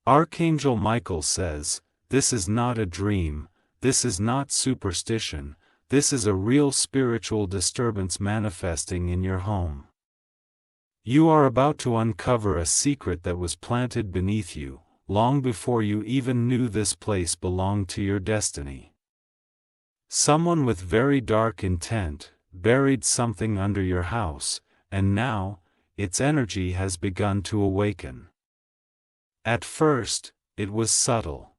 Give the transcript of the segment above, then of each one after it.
Archangel Michael says, "This is not a dream, this is not superstition, this is a real spiritual disturbance manifesting in your home. You are about to uncover a secret that was planted beneath you, long before you even knew this place belonged to your destiny. Someone with very dark intent buried something under your house, and now, its energy has begun to awaken. At first, it was subtle.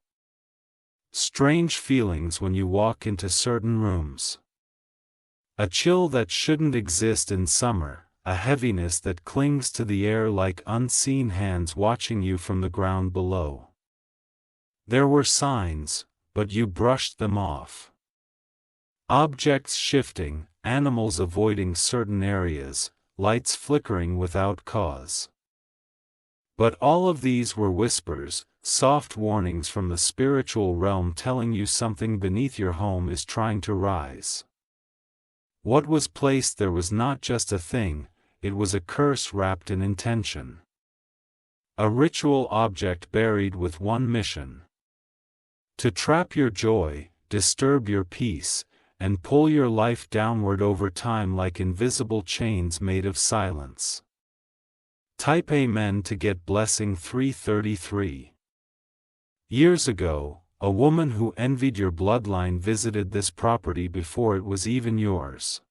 Strange feelings when you walk into certain rooms. A chill that shouldn't exist in summer, a heaviness that clings to the air like unseen hands watching you from the ground below. There were signs, but you brushed them off. Objects shifting, animals avoiding certain areas, lights flickering without cause. But all of these were whispers, soft warnings from the spiritual realm telling you something beneath your home is trying to rise. What was placed there was not just a thing, it was a curse wrapped in intention. A ritual object buried with one mission: to trap your joy, disturb your peace, and pull your life downward over time like invisible chains made of silence. Type Amen to get blessing 333. Years ago, a woman who envied your bloodline visited this property before it was even yours.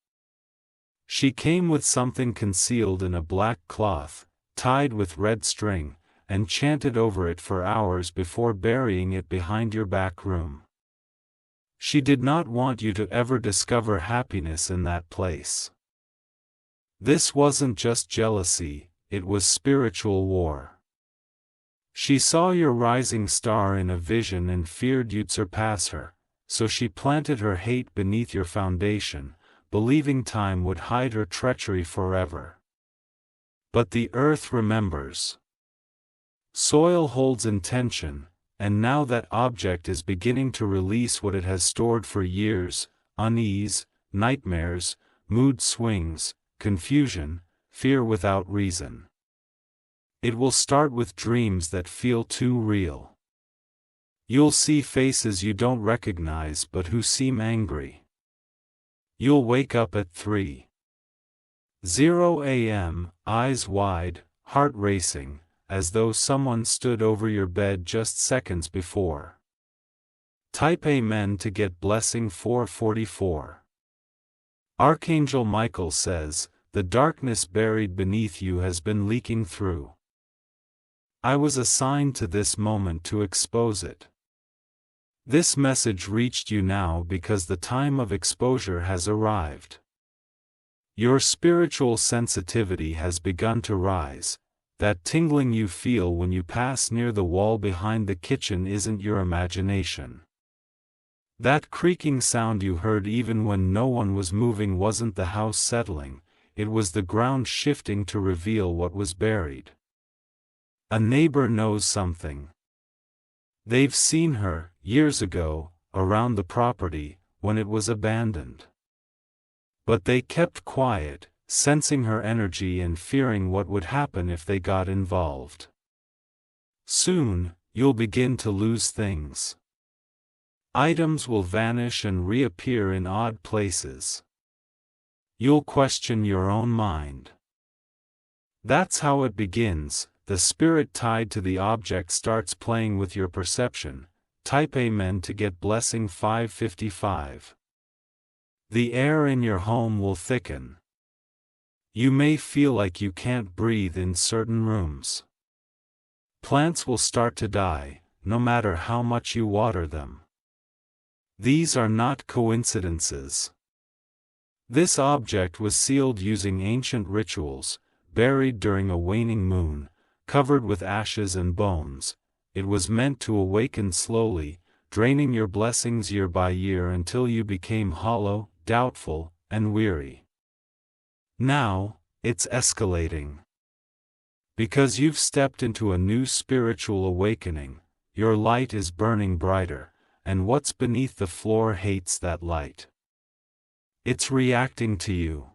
She came with something concealed in a black cloth, tied with red string, and chanted over it for hours before burying it behind your back room. She did not want you to ever discover happiness in that place. This wasn't just jealousy, it was spiritual war. She saw your rising star in a vision and feared you'd surpass her, so she planted her hate beneath your foundation, believing time would hide her treachery forever. But the earth remembers. Soil holds intention, and now that object is beginning to release what it has stored for years: unease, nightmares, mood swings, confusion, fear without reason. It will start with dreams that feel too real. You'll see faces you don't recognize but who seem angry. You'll wake up at 3:00 a.m., eyes wide, heart racing, as though someone stood over your bed just seconds before. Type Amen to get blessing 444. Archangel Michael says, "The darkness buried beneath you has been leaking through. I was assigned to this moment to expose it. This message reached you now because the time of exposure has arrived. Your spiritual sensitivity has begun to rise. That tingling you feel when you pass near the wall behind the kitchen isn't your imagination. That creaking sound you heard even when no one was moving wasn't the house settling, it was the ground shifting to reveal what was buried. A neighbor knows something. They've seen her, years ago, around the property, when it was abandoned. But they kept quiet, sensing her energy and fearing what would happen if they got involved. Soon, you'll begin to lose things. Items will vanish and reappear in odd places. You'll question your own mind. That's how it begins. The spirit tied to the object starts playing with your perception. Type Amen to get blessing 555. The air in your home will thicken. You may feel like you can't breathe in certain rooms. Plants will start to die, no matter how much you water them. These are not coincidences. This object was sealed using ancient rituals, buried during a waning moon, covered with ashes and bones. It was meant to awaken slowly, draining your blessings year by year until you became hollow, doubtful, and weary. Now, it's escalating. Because you've stepped into a new spiritual awakening, your light is burning brighter, and what's beneath the floor hates that light. It's reacting to you.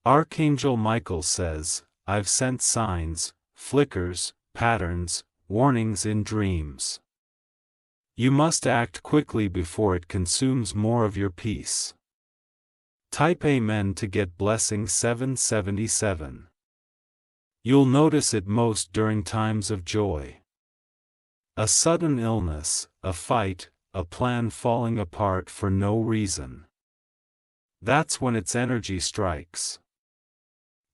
Archangel Michael says, "I've sent signs, flickers, patterns, warnings in dreams. You must act quickly before it consumes more of your peace. Type Amen to get blessing 777. You'll notice it most during times of joy. A sudden illness, a fight, a plan falling apart for no reason. That's when its energy strikes.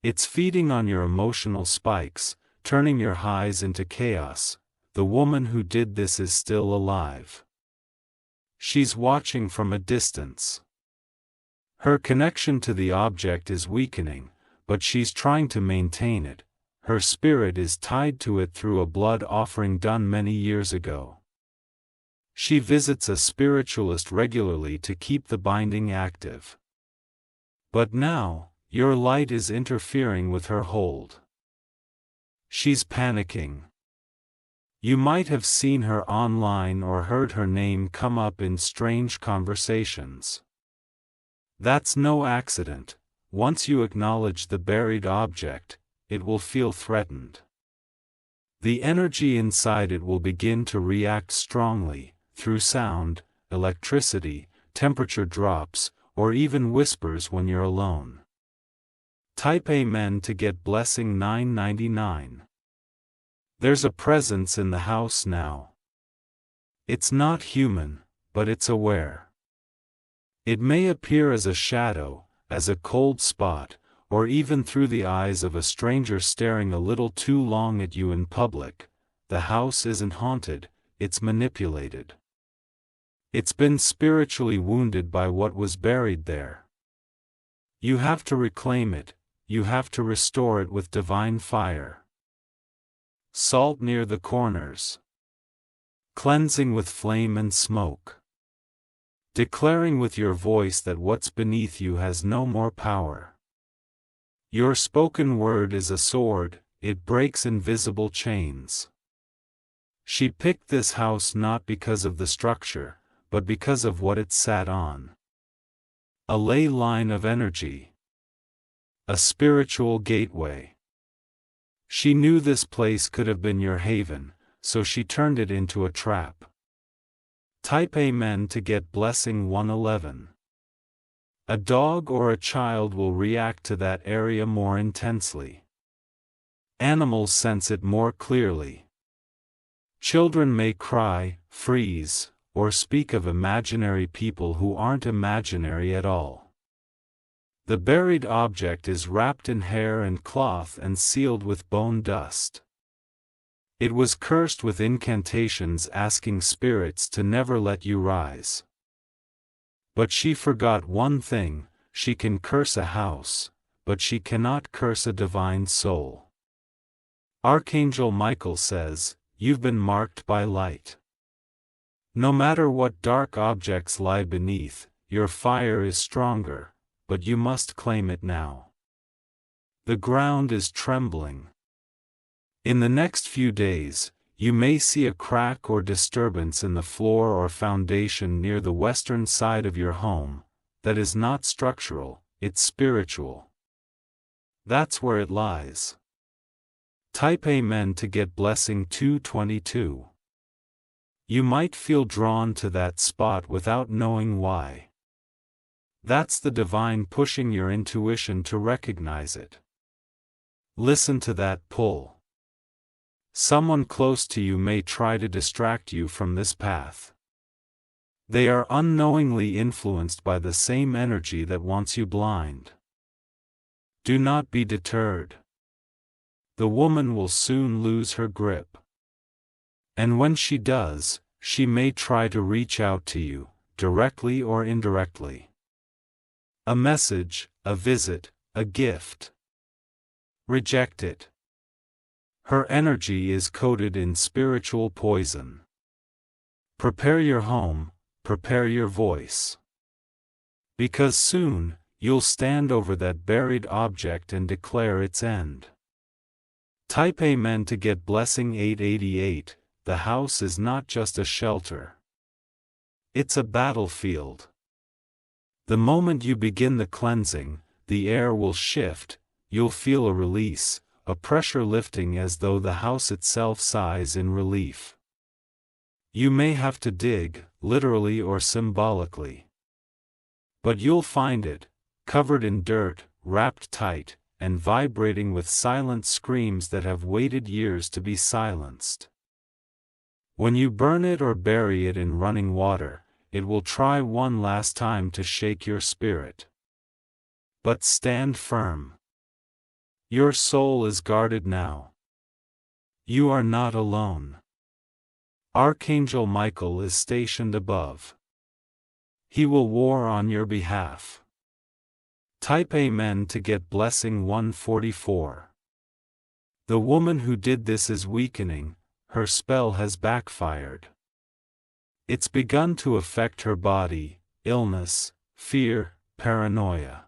It's feeding on your emotional spikes, turning your highs into chaos. The woman who did this is still alive. She's watching from a distance. Her connection to the object is weakening, but she's trying to maintain it. Her spirit is tied to it through a blood offering done many years ago. She visits a spiritualist regularly to keep the binding active. But now, your light is interfering with her hold. She's panicking. You might have seen her online or heard her name come up in strange conversations. That's no accident. Once you acknowledge the buried object, it will feel threatened. The energy inside it will begin to react strongly, through sound, electricity, temperature drops, or even whispers when you're alone. Type Amen to get blessing 999. There's a presence in the house now. It's not human, but it's aware. It may appear as a shadow, as a cold spot, or even through the eyes of a stranger staring a little too long at you in public. The house isn't haunted, it's manipulated. It's been spiritually wounded by what was buried there. You have to reclaim it, you have to restore it with divine fire. Salt near the corners. Cleansing with flame and smoke. Declaring with your voice that what's beneath you has no more power. Your spoken word is a sword, it breaks invisible chains. She picked this house not because of the structure, but because of what it sat on. A ley line of energy. A spiritual gateway. She knew this place could have been your haven, so she turned it into a trap. Type Amen to get blessing 111. A dog or a child will react to that area more intensely. Animals sense it more clearly. Children may cry, freeze, or speak of imaginary people who aren't imaginary at all. The buried object is wrapped in hair and cloth and sealed with bone dust. It was cursed with incantations asking spirits to never let you rise. But she forgot one thing: she can curse a house, but she cannot curse a divine soul. Archangel Michael says, "You've been marked by light." No matter what dark objects lie beneath, your fire is stronger, but you must claim it now. The ground is trembling. In the next few days, you may see a crack or disturbance in the floor or foundation near the western side of your home. That is not structural, it's spiritual. That's where it lies. Type Amen to get blessing 222. You might feel drawn to that spot without knowing why. That's the divine pushing your intuition to recognize it. Listen to that pull. Someone close to you may try to distract you from this path. They are unknowingly influenced by the same energy that wants you blind. Do not be deterred. The woman will soon lose her grip. And when she does, she may try to reach out to you, directly or indirectly. A message, a visit, a gift. Reject it. Her energy is coated in spiritual poison. Prepare your home, prepare your voice. Because soon, you'll stand over that buried object and declare its end. Type Amen to get blessing 888. The house is not just a shelter. It's a battlefield. The moment you begin the cleansing, the air will shift, you'll feel a a pressure lifting as though the house itself sighs in relief. You may have to dig, literally or symbolically. But you'll find it, covered in dirt, wrapped tight, and vibrating with silent screams that have waited years to be silenced. When you burn it or bury it in running water, it will try one last time to shake your spirit. But stand firm. Your soul is guarded now. You are not alone. Archangel Michael is stationed above. He will war on your behalf. Type Amen to get blessing 144. The woman who did this is weakening, her spell has backfired. It's begun to affect her body, illness, fear, paranoia.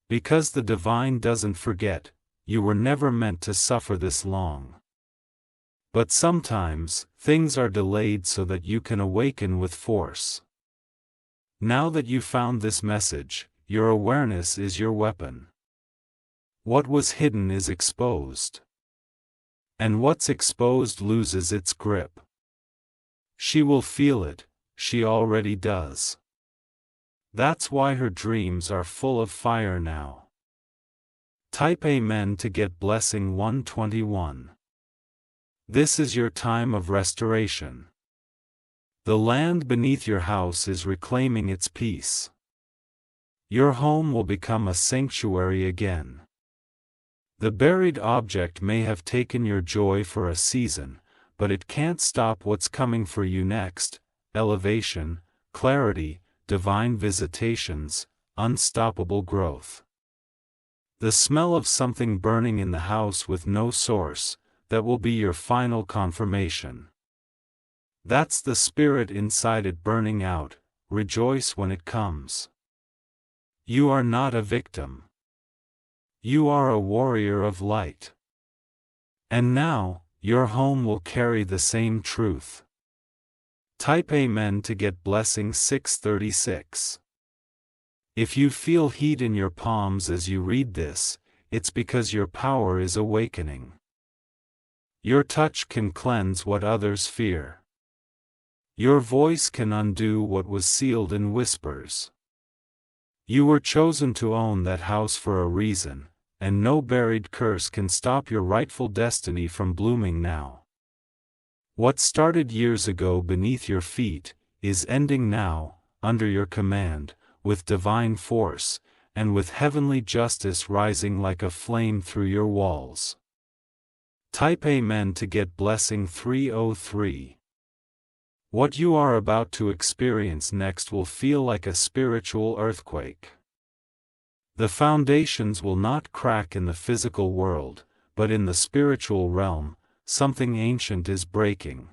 Because the divine doesn't forget, you were never meant to suffer this long. But sometimes, things are delayed so that you can awaken with force. Now that you found this message, your awareness is your weapon. What was hidden is exposed. And what's exposed loses its grip. She will feel it, she already does. That's why her dreams are full of fire now. Type Amen to get blessing 121. This is your time of restoration. The land beneath your house is reclaiming its peace. Your home will become a sanctuary again. The buried object may have taken your joy for a season, but it can't stop what's coming for you next: elevation, clarity, divine visitations, unstoppable growth. The smell of something burning in the house with no source, that will be your final confirmation. That's the spirit inside it burning out. Rejoice when it comes. You are not a victim. You are a warrior of light. And now, your home will carry the same truth. Type Amen to get blessing 636. If you feel heat in your palms as you read this, it's because your power is awakening. Your touch can cleanse what others fear. Your voice can undo what was sealed in whispers. You were chosen to own that house for a reason, and no buried curse can stop your rightful destiny from blooming now. What started years ago beneath your feet, is ending now, under your command, with divine force, and with heavenly justice rising like a flame through your walls. Type Amen to get blessing 303. What you are about to experience next will feel like a spiritual earthquake. The foundations will not crack in the physical world, but in the spiritual realm, something ancient is breaking.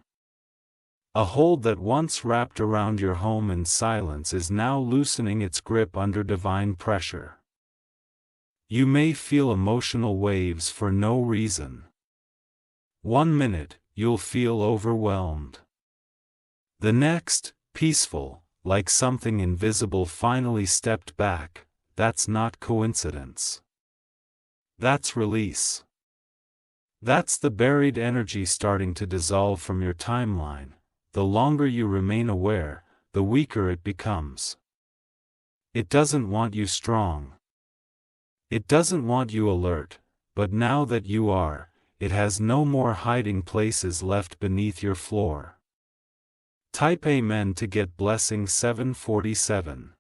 A hold that once wrapped around your home in silence is now loosening its grip under divine pressure. You may feel emotional waves for no reason. 1 minute, you'll feel overwhelmed. The next, peaceful, like something invisible finally stepped back. That's not coincidence. That's release. That's the buried energy starting to dissolve from your timeline. The longer you remain aware, the weaker it becomes. It doesn't want you strong. It doesn't want you alert, but now that you are, it has no more hiding places left beneath your floor. Type Amen to get blessing 747.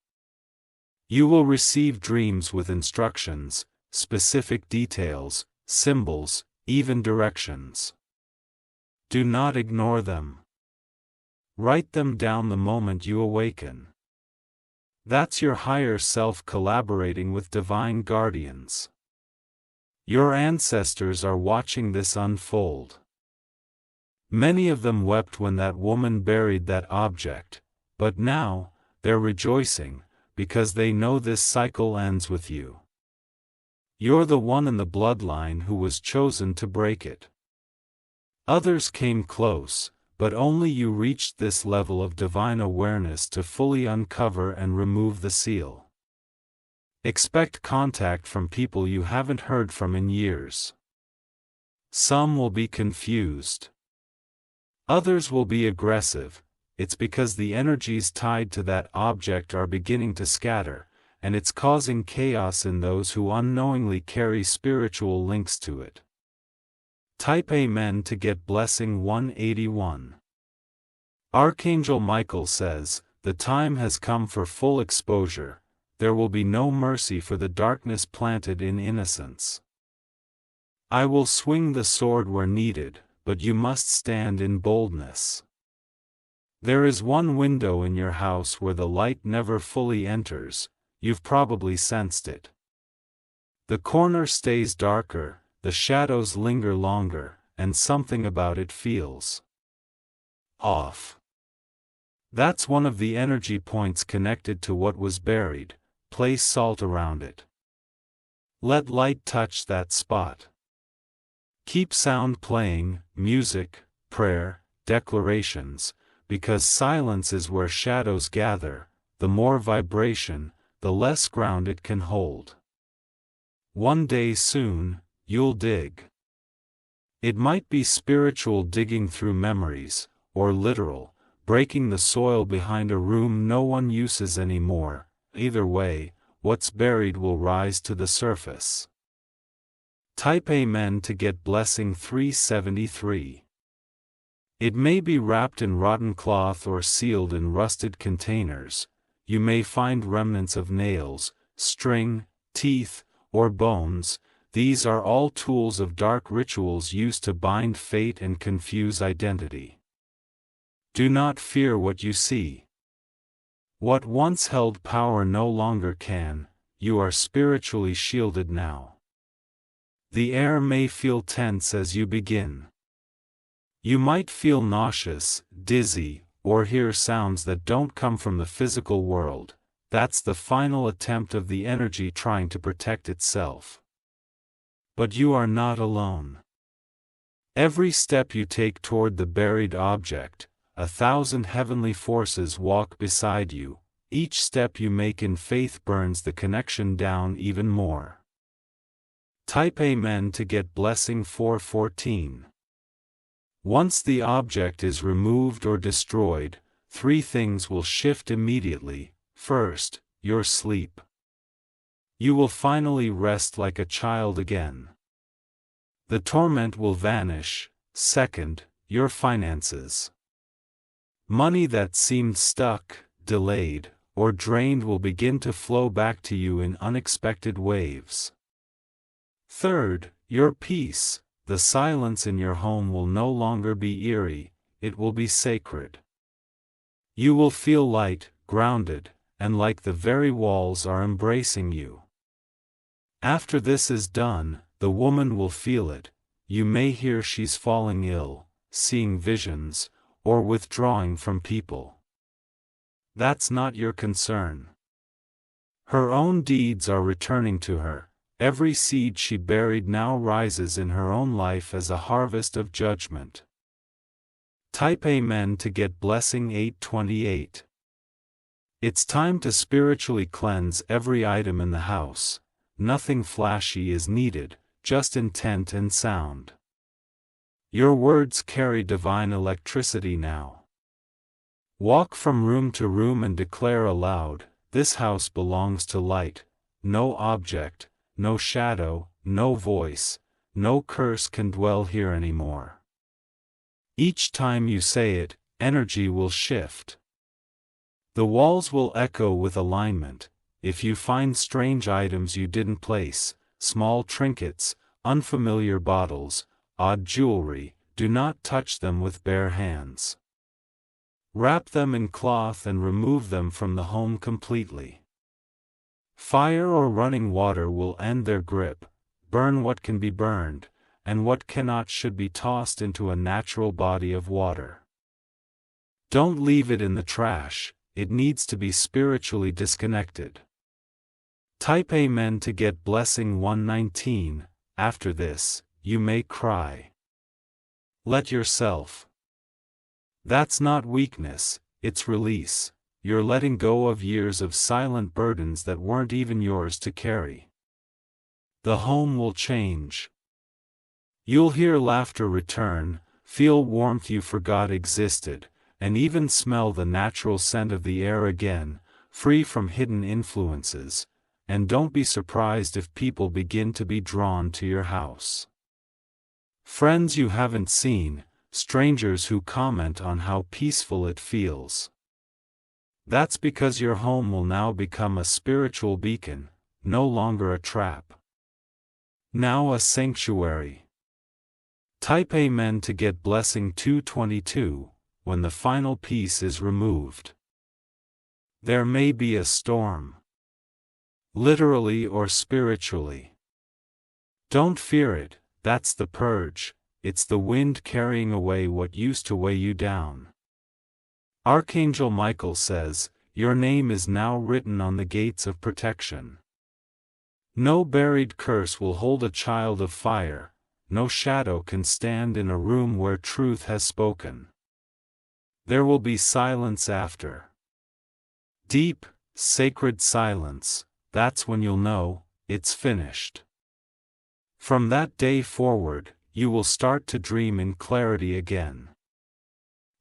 You will receive dreams with instructions, specific details, symbols, even directions. Do not ignore them. Write them down the moment you awaken. That's your higher self collaborating with divine guardians. Your ancestors are watching this unfold. Many of them wept when that woman buried that object, but now, they're rejoicing, because they know this cycle ends with you. You're the one in the bloodline who was chosen to break it. Others came close, but only you reached this level of divine awareness to fully uncover and remove the seal. Expect contact from people you haven't heard from in years. Some will be confused. Others will be aggressive. It's because the energies tied to that object are beginning to scatter, and it's causing chaos in those who unknowingly carry spiritual links to it. Type Amen to get blessing 181. Archangel Michael says, "The time has come for full exposure. There will be no mercy for the darkness planted in innocence. I will swing the sword where needed, but you must stand in boldness. There is one window in your house where the light never fully enters. You've probably sensed it. The corner stays darker, the shadows linger longer, and something about it feels off. That's one of the energy points connected to what was buried. Place salt around it. Let light touch that spot. Keep sound playing, music, prayer, declarations, because silence is where shadows gather. The more vibration, the less ground it can hold. One day soon, you'll dig. It might be spiritual digging through memories, or literal, breaking the soil behind a room no one uses anymore. Either way, what's buried will rise to the surface. Type Amen to get blessing 373. It may be wrapped in rotten cloth or sealed in rusted containers. You may find remnants of nails, string, teeth, or bones. These are all tools of dark rituals used to bind fate and confuse identity. Do not fear what you see. What once held power no longer can. You are spiritually shielded now. The air may feel tense as you begin. You might feel nauseous, dizzy, or hear sounds that don't come from the physical world. That's the final attempt of the energy trying to protect itself. But you are not alone. Every step you take toward the buried object, 1,000 heavenly forces walk beside you. Each step you make in faith burns the connection down even more. Type Amen to get blessing 414. Once the object is removed or destroyed, 3 things will shift immediately. First, your sleep. You will finally rest like a child again. The torment will vanish. Second, your finances. Money that seemed stuck, delayed, or drained will begin to flow back to you in unexpected waves. Third, your peace. The silence in your home will no longer be eerie, it will be sacred. You will feel light, grounded, and like the very walls are embracing you. After this is done, the woman will feel it. You may hear she's falling ill, seeing visions, or withdrawing from people. That's not your concern. Her own deeds are returning to her. Every seed she buried now rises in her own life as a harvest of judgment. Type Amen to get blessing 828. It's time to spiritually cleanse every item in the house. Nothing flashy is needed, just intent and sound. Your words carry divine electricity now. Walk from room to room and declare aloud, "This house belongs to light." No object, no shadow, no voice, no curse can dwell here anymore. Each time you say it, energy will shift. The walls will echo with alignment. If you find strange items you didn't place, small trinkets, unfamiliar bottles, odd jewelry, do not touch them with bare hands. Wrap them in cloth and remove them from the home completely. Fire or running water will end their grip. Burn what can be burned, and what cannot should be tossed into a natural body of water. Don't leave it in the trash, it needs to be spiritually disconnected. Type Amen to get blessing 119. After this, you may cry. Let yourself. That's not weakness, it's release. You're letting go of years of silent burdens that weren't even yours to carry. The home will change. You'll hear laughter return, feel warmth you forgot existed, and even smell the natural scent of the air again, free from hidden influences, and don't be surprised if people begin to be drawn to your house. Friends you haven't seen, strangers who comment on how peaceful it feels. That's because your home will now become a spiritual beacon, no longer a trap. Now a sanctuary. Type Amen to get blessing 222, when the final piece is removed. There may be a storm. Literally or spiritually. Don't fear it, that's the purge, it's the wind carrying away what used to weigh you down. Archangel Michael says, your name is now written on the gates of protection. No buried curse will hold a child of fire, no shadow can stand in a room where truth has spoken. There will be silence after. Deep, sacred silence, that's when you'll know, it's finished. From that day forward, you will start to dream in clarity again.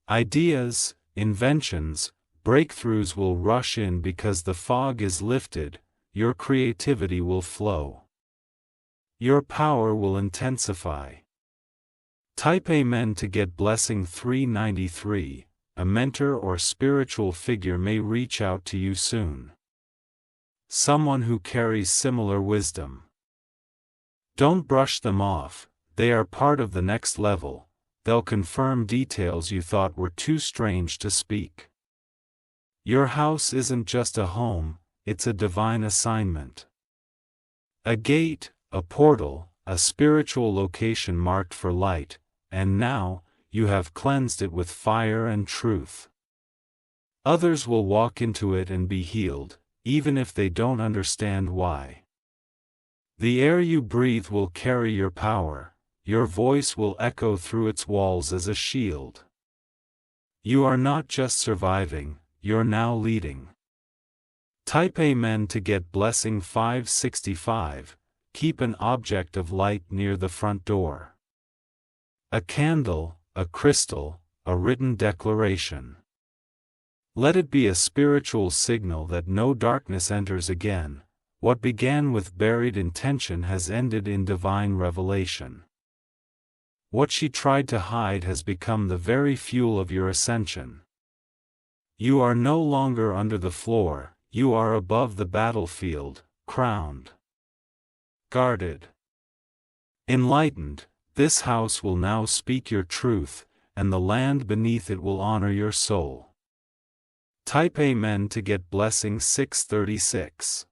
Ideas, inventions, breakthroughs will rush in because the fog is lifted, your creativity will flow. Your power will intensify. Type Amen to get blessing 393, a mentor or spiritual figure may reach out to you soon. Someone who carries similar wisdom. Don't brush them off, they are part of the next level, they'll confirm details you thought were too strange to speak. Your house isn't just a home, it's a divine assignment. A gate, a portal, a spiritual location marked for light, and now, you have cleansed it with fire and truth. Others will walk into it and be healed, even if they don't understand why. The air you breathe will carry your power, your voice will echo through its walls as a shield. You are not just surviving, you're now leading. Type Amen to get blessing 565, keep an object of light near the front door. A candle, a crystal, a written declaration. Let it be a spiritual signal that no darkness enters again. What began with buried intention has ended in divine revelation. What she tried to hide has become the very fuel of your ascension. You are no longer under the floor, you are above the battlefield, crowned, guarded, enlightened. This house will now speak your truth, and the land beneath it will honor your soul. Type Amen to get blessing 636.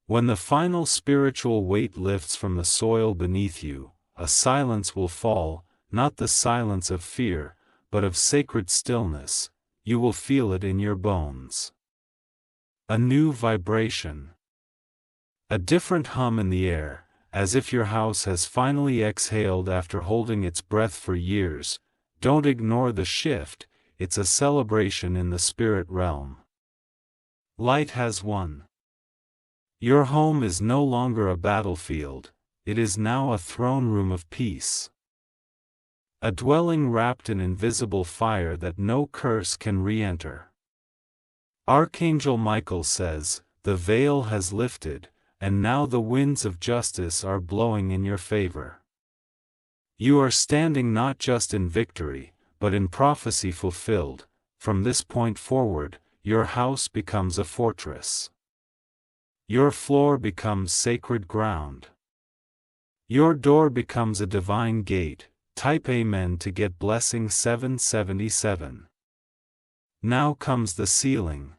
When the final spiritual weight lifts from the soil beneath you, a silence will fall, not the silence of fear, but of sacred stillness. You will feel it in your bones. A new vibration. A different hum in the air, as if your house has finally exhaled after holding its breath for years. Don't ignore the shift, it's a celebration in the spirit realm. Light has won. Your home is no longer a battlefield, it is now a throne room of peace. A dwelling wrapped in invisible fire that no curse can re-enter. Archangel Michael says, the veil has lifted, and now the winds of justice are blowing in your favor. You are standing not just in victory, but in prophecy fulfilled. From this point forward, your house becomes a fortress. Your floor becomes sacred ground. Your door becomes a divine gate. Type Amen to get blessing 777. Now comes the sealing.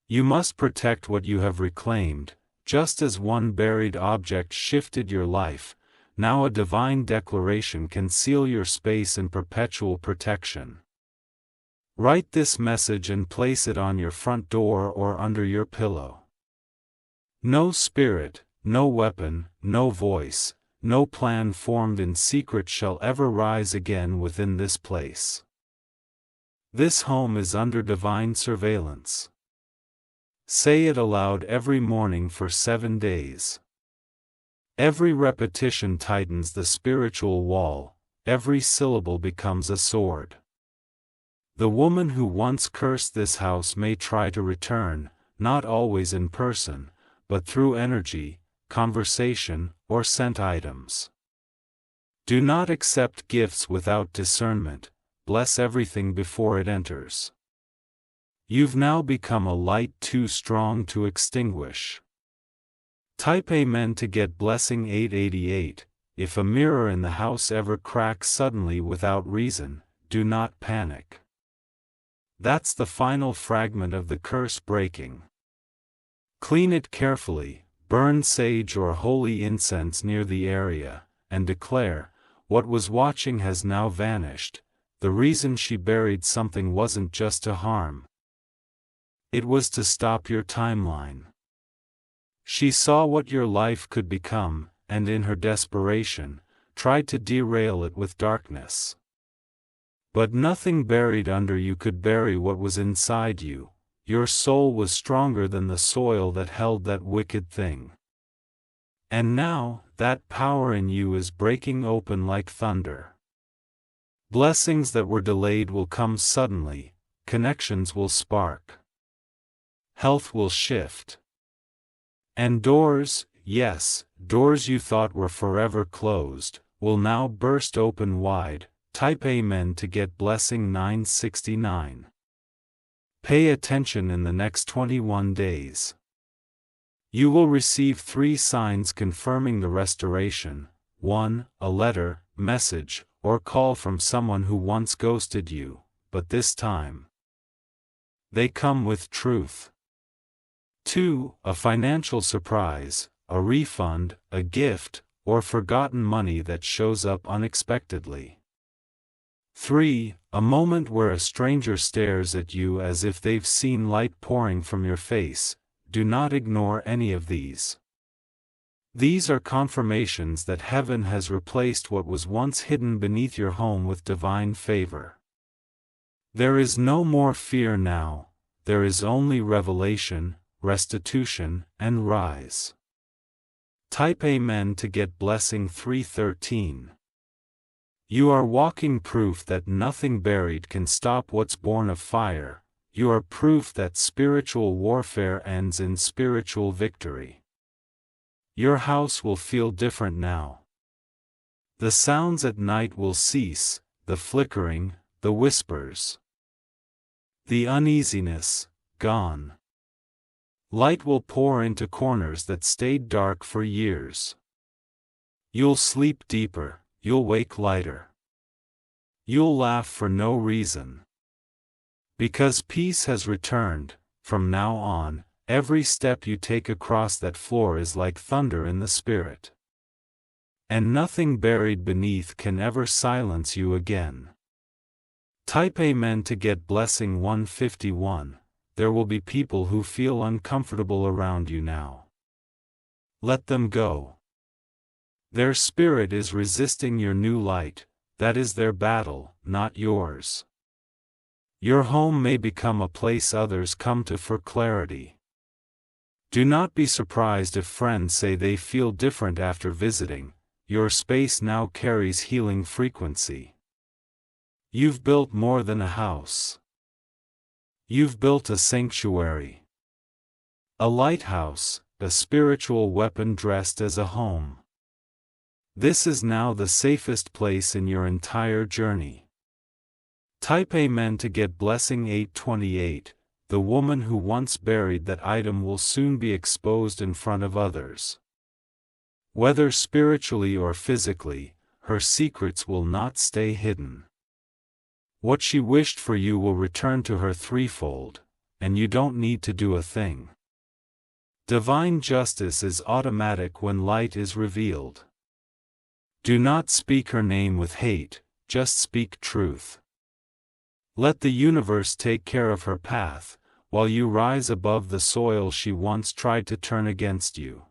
You must protect what you have reclaimed, just as one buried object shifted your life. Now a divine declaration can seal your space in perpetual protection. Write this message and place it on your front door or under your pillow. No spirit, no weapon, no voice, no plan formed in secret shall ever rise again within this place. This home is under divine surveillance. Say it aloud every morning for 7 days. Every repetition tightens the spiritual wall, every syllable becomes a sword. The woman who once cursed this house may try to return, not always in person, but through energy, conversation, or sent items. Do not accept gifts without discernment, bless everything before it enters. You've now become a light too strong to extinguish. Type Amen to get blessing 888. If a mirror in the house ever cracks suddenly without reason, do not panic. That's the final fragment of the curse breaking. Clean it carefully, burn sage or holy incense near the area, and declare, what was watching has now vanished. The reason she buried something wasn't just to harm. It was to stop your timeline. She saw what your life could become, and in her desperation, tried to derail it with darkness. But nothing buried under you could bury what was inside you. Your soul was stronger than the soil that held that wicked thing. And now, that power in you is breaking open like thunder. Blessings that were delayed will come suddenly, connections will spark. Health will shift. And doors, yes, doors you thought were forever closed, will now burst open wide. Type Amen to get blessing 969. Pay attention in the next 21 days. You will receive 3 signs confirming the restoration. 1. A letter, message, or call from someone who once ghosted you, but this time they come with truth. 2. A financial surprise, a refund, a gift, or forgotten money that shows up unexpectedly. 3. A moment where a stranger stares at you as if they've seen light pouring from your face. Do not ignore any of these. These are confirmations that heaven has replaced what was once hidden beneath your home with divine favor. There is no more fear now, there is only revelation, restitution, and rise. Type Amen to get blessing 313. You are walking proof that nothing buried can stop what's born of fire. You are proof that spiritual warfare ends in spiritual victory. Your house will feel different now. The sounds at night will cease, the flickering, the whispers. The uneasiness, gone. Light will pour into corners that stayed dark for years. You'll sleep deeper, you'll wake lighter. You'll laugh for no reason. Because peace has returned, from now on, every step you take across that floor is like thunder in the spirit. And nothing buried beneath can ever silence you again. Type Amen to get blessing 151. There will be people who feel uncomfortable around you now. Let them go. Their spirit is resisting your new light, that is their battle, not yours. Your home may become a place others come to for clarity. Do not be surprised if friends say they feel different after visiting. Your space now carries healing frequency. You've built more than a house. You've built a sanctuary. A lighthouse, a spiritual weapon dressed as a home. This is now the safest place in your entire journey. Type Amen to get blessing 828. The woman who once buried that item will soon be exposed in front of others. Whether spiritually or physically, her secrets will not stay hidden. What she wished for you will return to her threefold, and you don't need to do a thing. Divine justice is automatic when light is revealed. Do not speak her name with hate, just speak truth. Let the universe take care of her path, while you rise above the soil she once tried to turn against you.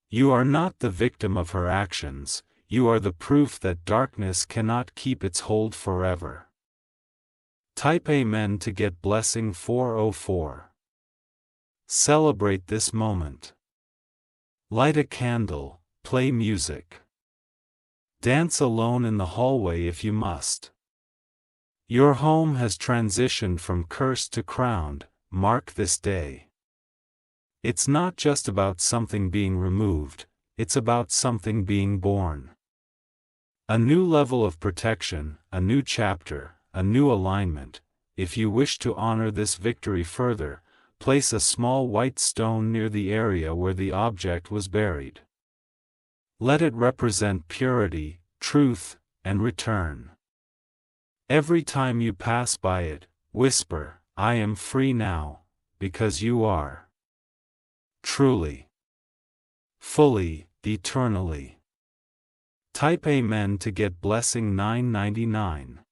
You are not the victim of her actions, you are the proof that darkness cannot keep its hold forever. Type Amen to get blessing 404. Celebrate this moment. Light a candle, Play music. Dance alone in the hallway if you must. Your home has transitioned from cursed to crowned. Mark this day. It's not just about something being removed, it's about something being born. A new level of protection, a new chapter, a new alignment. If you wish to honor this victory further, place a small white stone near the area where the object was buried. Let it represent purity, truth, and return. Every time you pass by it, whisper, "I am free now," because you are. Truly. Fully, eternally. Type Amen to get blessing 999.